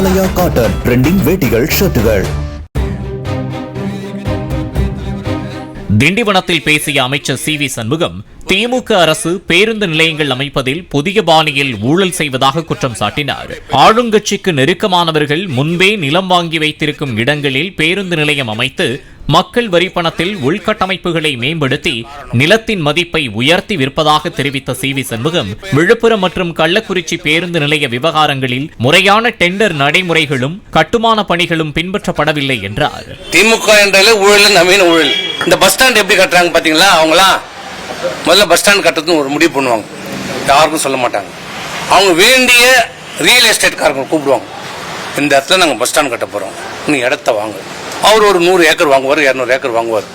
ஆலயா cotton trending வேட்டிகள் ஷர்ட்டுகள். திண்டிவனத்தில் பேசிய அமைச்சர் C V Shanmugam, திமுக அரசு பேருந்து நிலையங்கள் அமைப்பதில் புதிய பாணியில் ஊழல் செய்வதாக குற்றம் சாட்டினார். ஆளுங்கட்சிக்கு நெருக்கமானவர்கள் முன்பே நிலம் வாங்கி வைத்திருக்கும் இடங்களில் பேருந்து நிலையம் அமைத்து மக்கள் வரிப்பணத்தில் உள்கட்டமைப்புகளை மேம்படுத்தி நிலத்தின் மதிப்பை உயர்த்தி விற்பதாக தெரிவித்த சி வி சண்முகம், விழுப்புரம் மற்றும் கள்ளக்குறிச்சி பேருந்து நிலைய விவகாரங்களில் முறையான டெண்டர் நடைமுறைகளும் கட்டுமான பணிகளும் பின்பற்றப்படவில்லை என்றார். திமுக என்றாலே ஊழல், நவீன ஊழல். இந்த பஸ் ஸ்டாண்ட் எப்படி கட்டுறாங்க பாத்தீங்களா? அவங்களாம் முதல்ல பஸ் ஸ்டாண்ட் கட்டுறதுன்னு ஒரு முடிவு பண்ணுவாங்க, யாருக்கும் சொல்ல மாட்டாங்க. அவங்க வேண்டிய ரியல் எஸ்டேட்காரங்க கூப்பிடுவாங்க, இந்த இடத்துல நாங்கள் பஸ் ஸ்டாண்ட் கட்ட போறோம், நீ இடத்த வாங்க. அவர் ஒரு 100 ஏக்கர் வாங்குவார், 200 ஏக்கர் வாங்குவார்.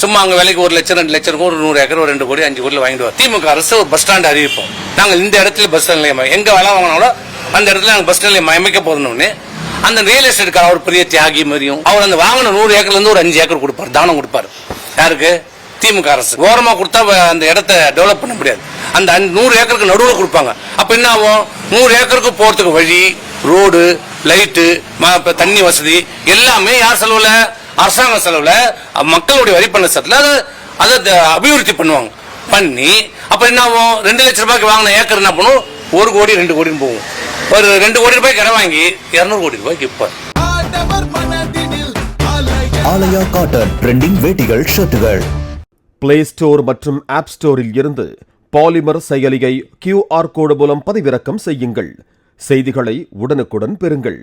சும்மா அங்கே விலைக்கு 1 லட்சம் 2 லட்சம் ஒரு 100 ஏக்கர், ஒரு 2 கோடி 5 கோடி வாங்கிடுவார். திமுக அரசு ஒரு பஸ் ஸ்டாண்ட் அறிவிப்போம், நாங்கள் இந்த இடத்துல பஸ் நிலையம் எங்க வேலை வாங்கினாலும் அந்த இடத்துல நாங்கள் பஸ் நிலையம் அமைக்க போறோம்னு அந்த ரியல் எஸ்டேட்கார அவர் பெரிய தியாகி மாதிரியும் அவர் அந்த வாங்கின 100 ஏக்கர்ல இருந்து ஒரு 5 ஏக்கர் கொடுப்பார், தானம் கொடுப்பாரு. யாருக்கு? திமுக அரசு. ஓரமா கொடுத்தா அந்த இடத்தை டெவலப் பண்ண முடியாது. அந்த 100 ஏக்கருக்கு நடுவில் கொடுப்பாங்க. அப்ப என்ன ஆகும்? 100 ஏக்கருக்கு போறதுக்கு வழி, ரோடு, லைட்டு, தண்ணி வசதி எல்லாமே யார் செலவுல? அரசாங்க செலவுல, மக்களுடைய வரிப்பண செலவுல அதை அபிவிருத்தி பண்ணுவாங்க. பண்ணி அப்ப என்ன ஆகும்? 2 லட்சம் ரூபாய்க்கு வாங்கின ஏக்கர் என்ன பண்ணும்? 1 கோடி 2 கோடின்னு போகும். ஒரு 2 கோடி ரூபாய்க்கு இடம் வாங்கி 200 கோடி ரூபாய்க்கு விற்பார். ஆலயா காட்டன் ட்ரெண்டிங் வேட்டிகள் ஷர்ட்டுகள். பிளே ஸ்டோர் மற்றும் ஆப் ஸ்டோரில் இருந்து பாலிமர் செயலியை QR கோடு மூலம் பதிவிறக்கம் செய்யுங்கள். செய்திகளை உடனுக்குடன் பெறுங்கள்.